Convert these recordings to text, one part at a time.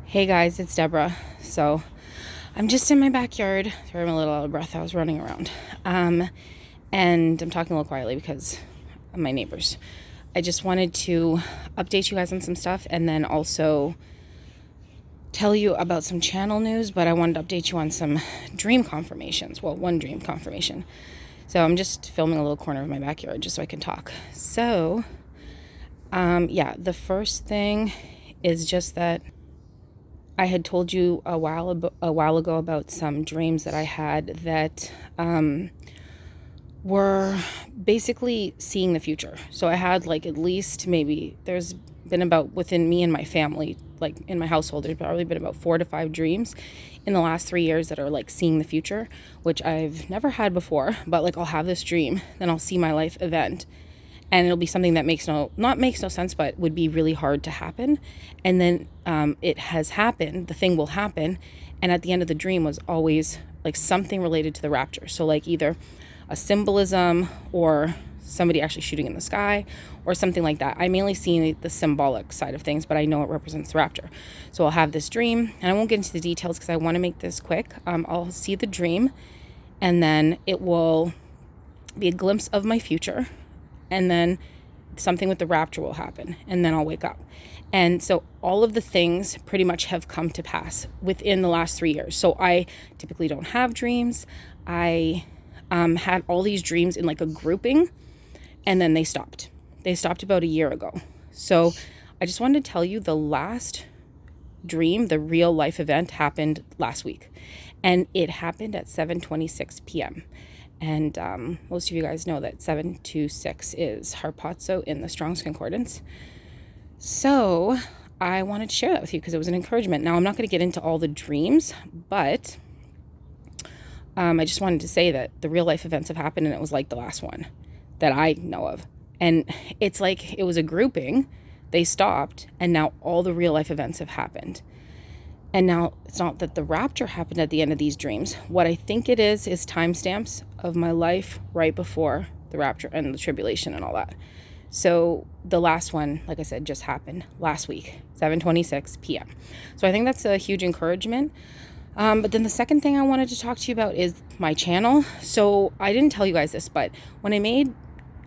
Hey guys, it's Deborah. So I'm just in my backyard. Sorry, I'm a little out of breath. I was running around. And I'm talking a little quietly because of my neighbors. I just wanted to update you guys on some stuff and then also tell you about some channel news, but I wanted to update you on some dream confirmations. Well, one dream confirmation. So I'm just filming a little corner of my backyard just so I can talk. So, the first thing is just that I had told you a while ago about some dreams that I had that were basically seeing the future. So I had like at least maybe there's been about within me and my family, like in my household, there's probably been about 4 to 5 dreams in the last 3 years that are like seeing the future, which I've never had before. But like I'll have this dream, then I'll see my life event, and it'll be something that makes no sense, but would be really hard to happen. And then it has happened, the thing will happen, and at the end of the dream was always like something related to the rapture. So like either a symbolism or somebody actually shooting in the sky or something like that. I mainly see the symbolic side of things, but I know it represents the rapture. So I'll have this dream, and I won't get into the details because I want to make this quick. I'll see the dream, and then it will be a glimpse of my future, and then something with the rapture will happen, and then I'll wake up. And so all of the things pretty much have come to pass within the last 3 years. So I typically don't have dreams. I had all these dreams in like a grouping, and then they stopped. They stopped about a year ago. So I just wanted to tell you the last dream, the real life event, happened last week, and it happened at 7:26 p.m. And most of you guys know that 726 is harpazo in the Strong's Concordance. So I wanted to share that with you because it was an encouragement. Now, I'm not going to get into all the dreams, but I just wanted to say that the real life events have happened, and it was like the last one that I know of. And it's like it was a grouping. They stopped, and now all the real life events have happened. And now it's not that the rapture happened at the end of these dreams. What I think it is timestamps of my life right before the rapture and the tribulation and all that. So the last one, like I said, just happened last week, 7:26 p.m. So I think that's a huge encouragement. But then the second thing I wanted to talk to you about is my channel. So I didn't tell you guys this, but when I made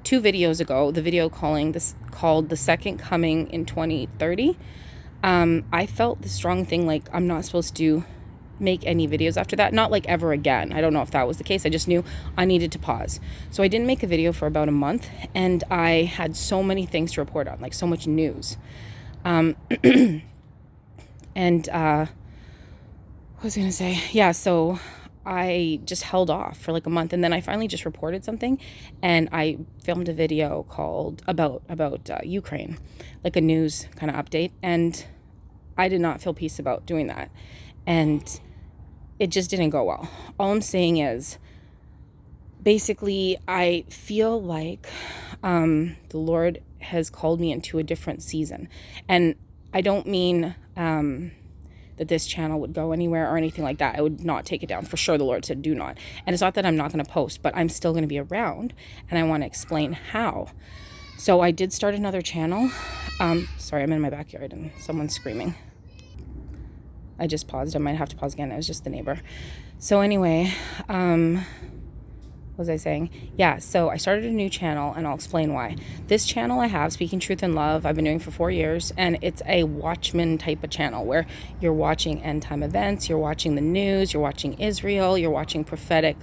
2 videos ago, the video called The Second Coming in 2030, I felt the strong thing like I'm not supposed to make any videos after that, not like ever again. I don't know if that was the case. I just knew I needed to pause. So I didn't make a video for about a month, and I had so many things to report on, like so much news. And what was I gonna say? Yeah, so I just held off for like a month, and then I finally just reported something, and I filmed a video called about Ukraine, like a news kind of update, and I did not feel peace about doing that, and it just didn't go well. All I'm saying is, basically, I feel like the Lord has called me into a different season, and I don't mean that this channel would go anywhere or anything like that. I would not take it down. For sure, the Lord said do not. And it's not that I'm not going to post, but I'm still going to be around, and I want to explain how. So I did start another channel. Sorry, I'm in my backyard and someone's screaming. I just paused. I might have to pause again. It was just the neighbor. So anyway, what was I saying? Yeah, so I started a new channel, and I'll explain why. This channel I have, Speaking Truth in Love, I've been doing for 4 years, and it's a Watchman type of channel where you're watching end time events, you're watching the news, you're watching Israel, you're watching prophetic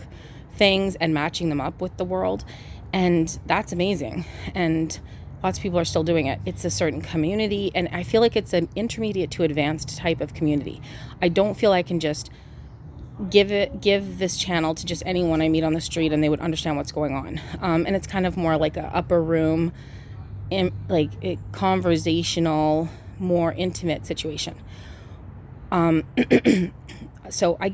things and matching them up with the world, and that's amazing. And lots of people are still doing it. It's a certain community, and I feel like it's an intermediate to advanced type of community. I don't feel I can just give this channel to just anyone I meet on the street and they would understand what's going on. And it's kind of more like a upper room, like a conversational, more intimate situation. So I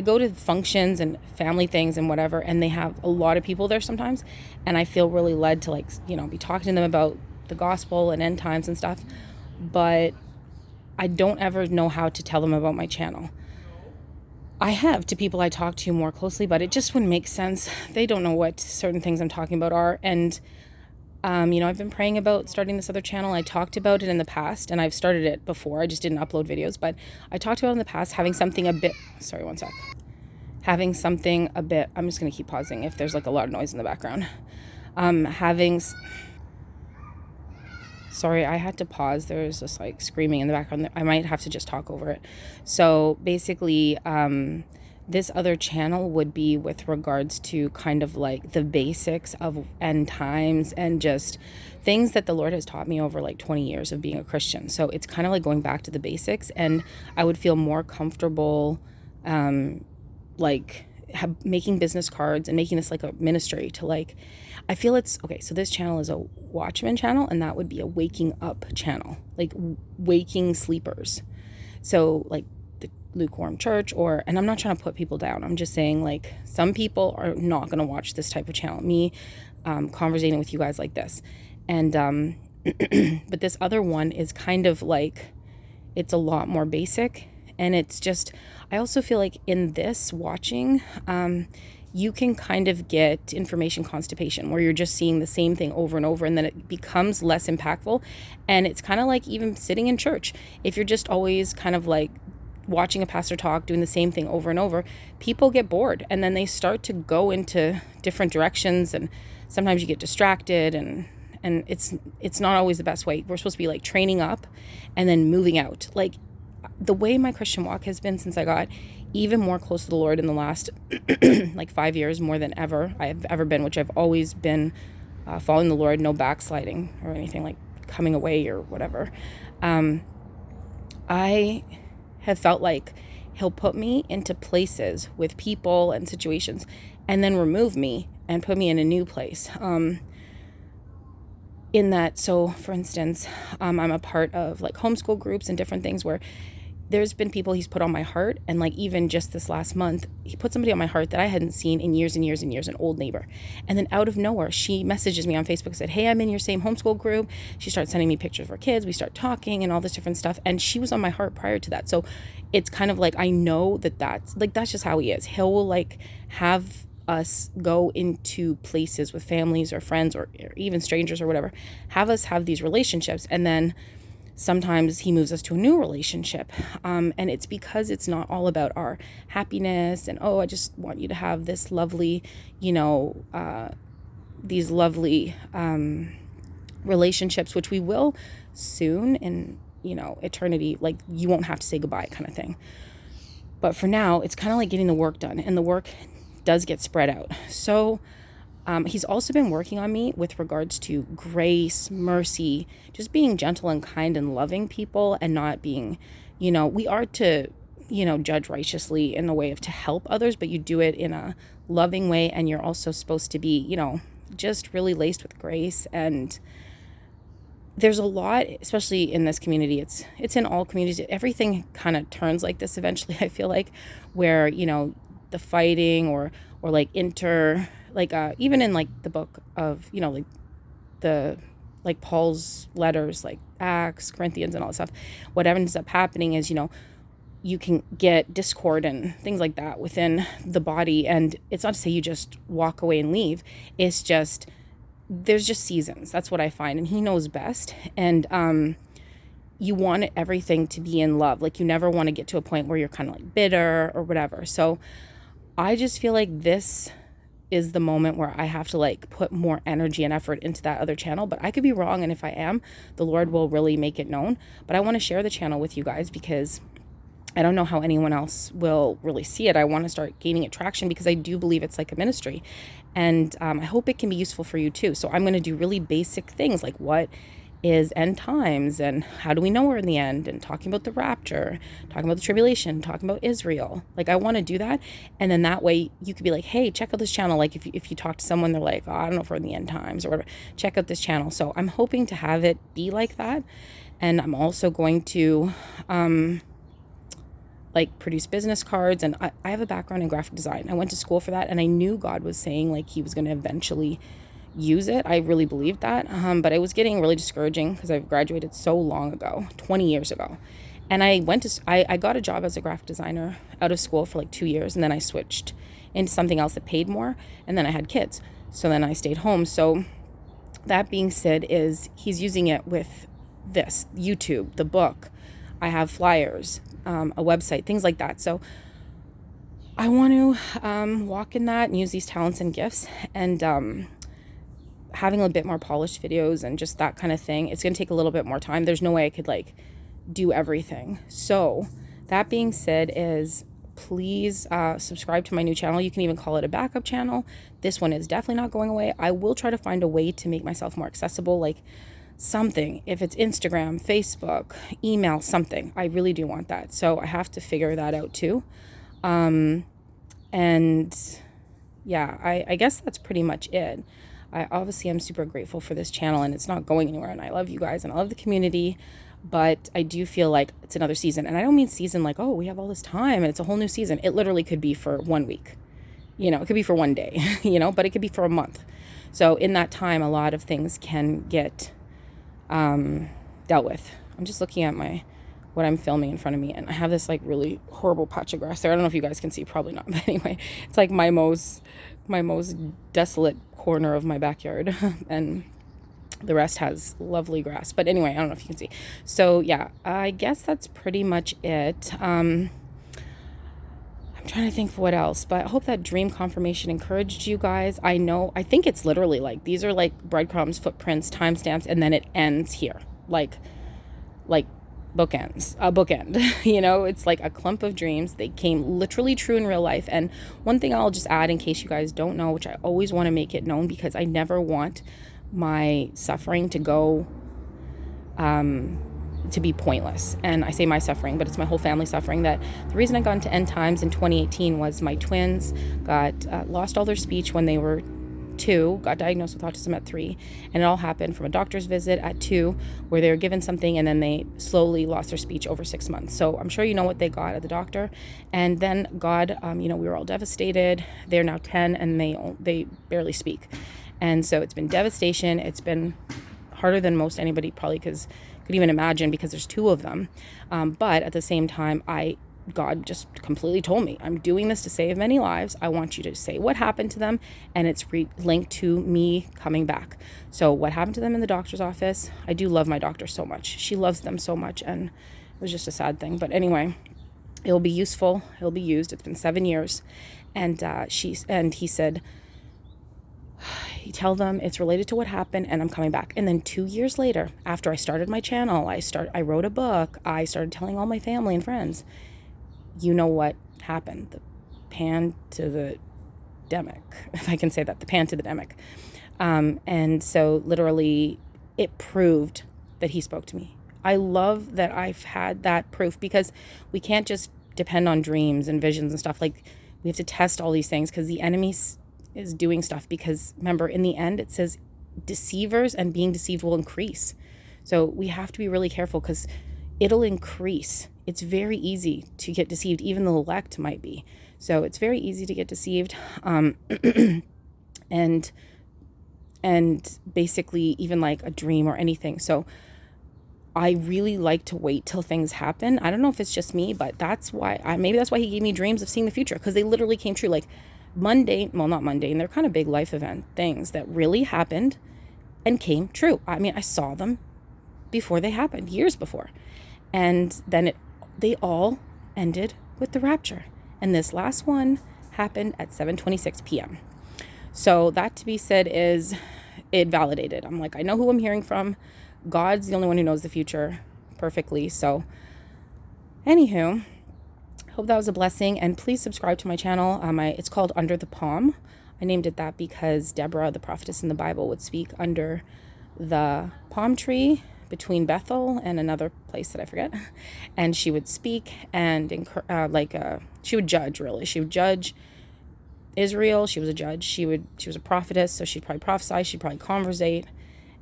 go to functions and family things and whatever, and they have a lot of people there sometimes, and I feel really led to be talking to them about the gospel and end times and stuff, but I don't ever know how to tell them about my channel. I have to people I talk to more closely, but it just wouldn't make sense. They don't know what certain things I'm talking about are, and I've been praying about starting this other channel. I talked about it in the past, and I've started it before. I just didn't upload videos, but I talked about it in the past, having something a bit, sorry, one sec. Having something a bit, I'm just going to keep pausing if there's like a lot of noise in the background. Sorry, I had to pause. There's just like screaming in the background. I might have to just talk over it. So basically, this other channel would be with regards to kind of like the basics of end times and just things that the Lord has taught me over like 20 years of being a Christian. So it's kind of like going back to the basics, and I would feel more comfortable like making business cards and making this like a ministry to like, I feel it's okay. So this channel is a Watchman channel, and that would be a waking up channel, like waking sleepers. So like the lukewarm church, and I'm not trying to put people down. I'm just saying like some people are not going to watch this type of channel. Me conversating with you guys like this. And but this other one is kind of like, it's a lot more basic, and it's just, I also feel like in this watching, you can kind of get information constipation where you're just seeing the same thing over and over, and then it becomes less impactful. And it's kind of like even sitting in church. If you're just always kind of like watching a pastor talk, doing the same thing over and over, people get bored, and then they start to go into different directions, and sometimes you get distracted, and it's not always the best way. We're supposed to be like training up and then moving out. Like the way my Christian walk has been since I got even more close to the Lord in the last like 5 years, more than ever I have ever been, which I've always been following the Lord, no backsliding or anything like coming away or whatever. I have felt like he'll put me into places with people and situations and then remove me and put me in a new place. In that, so for instance, I'm a part of like homeschool groups and different things where there's been people he's put on my heart, and like even just this last month, he put somebody on my heart that I hadn't seen in years and years and years, an old neighbor. And then out of nowhere, she messages me on Facebook and said, hey, I'm in your same homeschool group. She starts sending me pictures of her kids. We start talking and all this different stuff. And she was on my heart prior to that. So it's kind of like, I know that's just how he is. He'll like have us go into places with families or friends or even strangers or whatever, have us have these relationships, and then sometimes he moves us to a new relationship, and it's because it's not all about our happiness and, oh, I just want you to have this lovely, these lovely relationships, which we will soon in eternity. Like you won't have to say goodbye kind of thing. But for now, it's kind of like getting the work done, and the work does get spread out. So he's also been working on me with regards to grace, mercy, just being gentle and kind and loving people, and not being, we are to, judge righteously in the way of to help others, but you do it in a loving way. And you're also supposed to be, just really laced with grace. And there's a lot, especially in this community, it's in all communities. Everything kind of turns like this eventually, I feel like, where, the fighting or like even in like the book of, like the, like Paul's letters, like Acts, Corinthians and all that stuff, what ends up happening is, you can get discord and things like that within the body. And it's not to say you just walk away and leave. It's just, there's just seasons. That's what I find. And he knows best. And, you want everything to be in love. Like you never want to get to a point where you're kind of like bitter or whatever. So I just feel like this is the moment where I have to like put more energy and effort into that other channel. But I could be wrong. And if I am, the Lord will really make it known. But I want to share the channel with you guys because I don't know how anyone else will really see it. I want to start gaining traction because I do believe it's like a ministry. And I hope it can be useful for you too. So I'm going to do really basic things like what is end times and how do we know we're in the end, and talking about the rapture, talking about the tribulation, talking about Israel. Like I want to do that. And then that way you could be like, hey, check out this channel. Like if you talk to someone, they're like, oh, I don't know if we're in the end times or whatever, check out this channel. So I'm hoping to have it be like that. And I'm also going to like produce business cards, and I have a background in graphic design. I went to school for that, and I knew God was saying like he was going to eventually use it. I really believed that. But it was getting really discouraging because I've graduated so long ago, 20 years ago. And I got a job as a graphic designer out of school for like 2 years. And then I switched into something else that paid more. And then I had kids. So then I stayed home. So That being said, is he's using it with this YouTube, the book. I have flyers, a website, things like that. So I want to walk in that and use these talents and gifts, and having a bit more polished videos and just that kind of thing. It's going to take a little bit more time. There's no way I could like do everything. So that being said, is please subscribe to my new channel. You can even call it a backup channel. This one is definitely not going away. I will try to find a way to make myself more accessible, like something, if it's Instagram, Facebook, email, something. I really do want that. So I have to figure that out too. And yeah, I guess that's pretty much it. I obviously am super grateful for this channel, and it's not going anywhere, and I love you guys and I love the community, but I do feel like it's another season. And I don't mean season like, oh, we have all this time and it's a whole new season. It literally could be for 1 week, it could be for 1 day, but it could be for a month. So in that time, a lot of things can get dealt with. I'm just looking at what I'm filming in front of me, and I have this like really horrible patch of grass there. I don't know if you guys can see, probably not, but anyway, it's like my most desolate corner of my backyard, and the rest has lovely grass. But anyway, I don't know if you can see. So yeah, I guess that's pretty much it. I'm trying to think for what else, but I hope that dream confirmation encouraged you guys. I think it's literally like, these are like breadcrumbs, footprints, timestamps, and then it ends here. Like bookends, a bookend, it's like a clump of dreams. They came literally true in real life. And one thing I'll just add in case you guys don't know, which I always want to make it known, because I never want my suffering to go, to be pointless. And I say my suffering, but it's my whole family suffering. That the reason I got into end times in 2018 was my twins lost all their speech when they were 2, got diagnosed with autism at 3, and it all happened from a doctor's visit at 2, where they were given something and then they slowly lost their speech over 6 months. So I'm sure you know what they got at the doctor. And then God, we were all devastated. They're now 10 and they barely speak. And so it's been devastation. It's been harder than most anybody probably could even imagine, because there's 2 of them. But at the same time, God just completely told me, I'm doing this to save many lives. I want you to say what happened to them, and it's linked to me coming back. So what happened to them in the doctor's office, I do love my doctor so much. She loves them so much, and it was just a sad thing. But anyway, it'll be useful. It'll be used. It's been 7 years. And he said, tell them it's related to what happened, and I'm coming back. And then 2 years later, after I started my channel, I wrote a book. I started telling all my family and friends. You know what happened? The pan to the demic, if I can say that, the pan to the demic. And so literally it proved that he spoke to me. I love that I've had that proof, because we can't just depend on dreams and visions and stuff. Like, we have to test all these things, because the enemy is doing stuff. Because remember, in the end, it says deceivers and being deceived will increase. So we have to be really careful, because it'll increase. It's very easy to get deceived. Even the elect might be. So it's very easy to get deceived. And basically even like a dream or anything. So I really like to wait till things happen. I don't know if it's just me, but maybe that's why he gave me dreams of seeing the future, because they literally came true. Like not mundane, they're kind of big life event things that really happened and came true. I mean, I saw them before they happened, years before. And then they all ended with the rapture. And this last one happened at 7:26 p.m. So that, to be said, is it validated. I'm like, I know who I'm hearing from. God's the only one who knows the future perfectly. So anywho, hope that was a blessing. And please subscribe to my channel. It's called Under the Palm. I named it that because Deborah, the prophetess in the Bible, would speak under the palm tree between Bethel and another place that I forget. And she would speak and she would judge, really. She would judge Israel. She was a judge. She was a prophetess, so she'd probably prophesy. She'd probably conversate.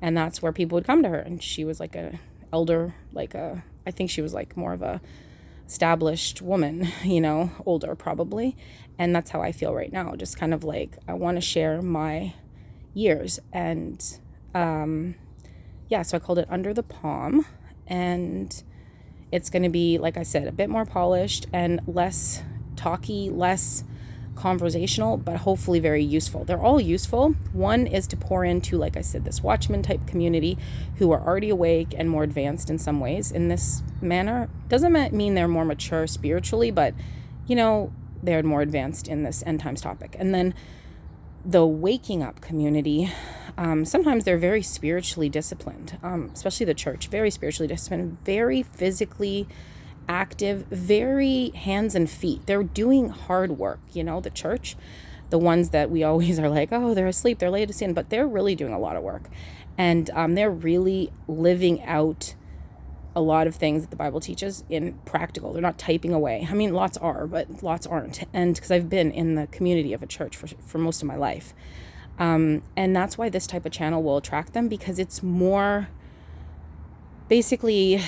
And that's where people would come to her. And she was like a elder, I think she was like more of a established woman, older probably. And that's how I feel right now. Just kind of like, I want to share my years. And so I called it Under the Palm. And it's going to be, like I said, a bit more polished and less talky, less conversational, but hopefully very useful. They're all useful. One is to pour into, like I said, this Watchman type community who are already awake and more advanced in some ways in this manner. Doesn't mean they're more mature spiritually, but they're more advanced in this end times topic. And then the waking up community, sometimes they're very spiritually disciplined, especially the church, very spiritually disciplined, very physically active, very hands and feet. They're doing hard work, the church, the ones that we always are like, oh, they're asleep, they're laid to sin, but they're really doing a lot of work. And they're really living out a lot of things that the Bible teaches in practical. They're not typing away. I mean, lots are, but lots aren't. And because I've been in the community of a church for most of my life. And that's why this type of channel will attract them, because it's more, basically,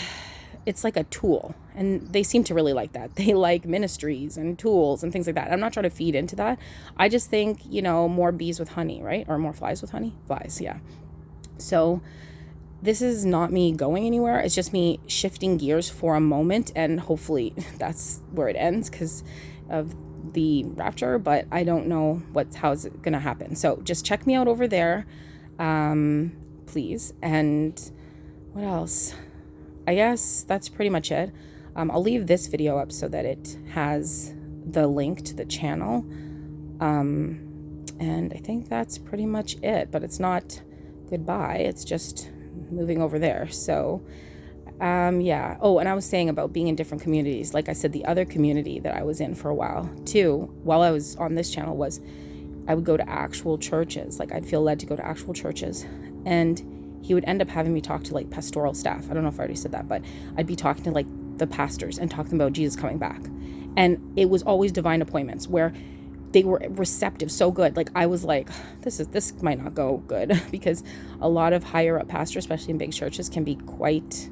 it's like a tool. And they seem to really like that. They like ministries and tools and things like that. I'm not trying to feed into that. I just think, more bees with honey, right? Or more flies with honey? Flies, yeah. So this is not me going anywhere. It's just me shifting gears for a moment, and hopefully that's where it ends because of the rapture, but I don't know how's it going to happen. So just check me out over there, please. And what else? I guess that's pretty much it. I'll leave this video up so that it has the link to the channel. And I think that's pretty much it, but it's not goodbye. It's just moving over there. So yeah. Oh, and I was saying about being in different communities. Like I said, the other community that I was in for a while too, while I was on this channel, was I would go to actual churches. Like I'd feel led to go to actual churches, and he would end up having me talk to like pastoral staff. I don't know if I already said that, but I'd be talking to like the pastors and talking about Jesus coming back. And it was always divine appointments where they were receptive, so good. Like I was like, this might not go good because a lot of higher up pastors, especially in big churches, can be quite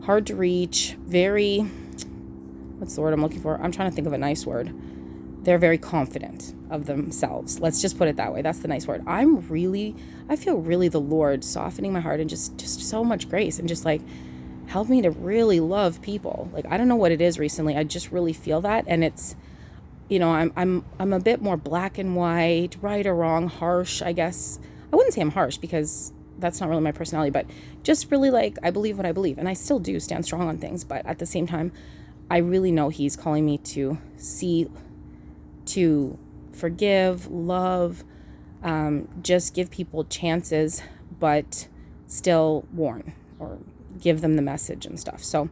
hard to reach. Very, what's the word I'm looking for? I'm trying to think of a nice word. They're very confident of themselves. Let's just put it that way. That's the nice word. I feel really the Lord softening my heart and just so much grace and just like help me to really love people. Like, I don't know what it is recently. I just really feel that. And it's, I'm a bit more black and white, right or wrong, harsh, I guess. I wouldn't say I'm harsh because that's not really my personality, but just really like, I believe what I believe. And I still do stand strong on things. But at the same time, I really know he's calling me to forgive, love, just give people chances, but still warn or give them the message and stuff. So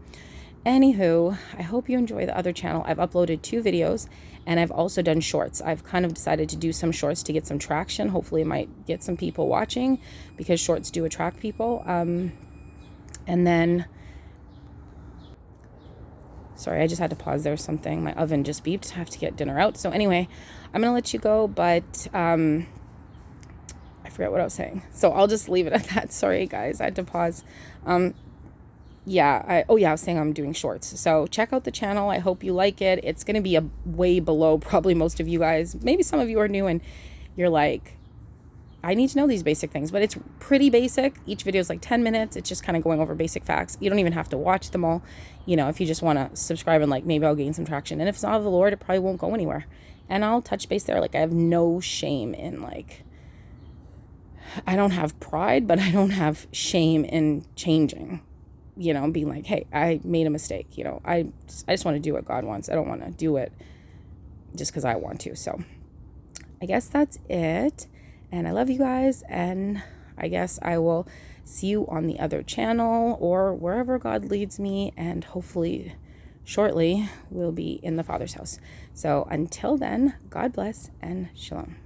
anywho, I hope you enjoy the other channel. I've uploaded 2 videos and I've also done shorts. I've kind of decided to do some shorts to get some traction. Hopefully it might get some people watching because shorts do attract people. And then, sorry, I just had to pause there. Something, my oven just beeped. I have to get dinner out. So anyway, I'm going to let you go, but I forgot what I was saying. So I'll just leave it at that. Sorry, guys. I had to pause. I was saying I'm doing shorts. So check out the channel. I hope you like it. It's going to be way below probably most of you guys. Maybe some of you are new and you're like, I need to know these basic things, but it's pretty basic. Each video is like 10 minutes. It's just kind of going over basic facts. You don't even have to watch them all. If you just want to subscribe and like, maybe I'll gain some traction. And if it's not of the Lord, it probably won't go anywhere. And I'll touch base there. Like, I have no shame in like, I don't have pride, but I don't have shame in changing, being like, hey, I made a mistake. I just want to do what God wants. I don't want to do it just because I want to. So I guess that's it. And I love you guys. And I guess I will see you on the other channel or wherever God leads me. And hopefully shortly we'll be in the Father's house. So until then, God bless and shalom.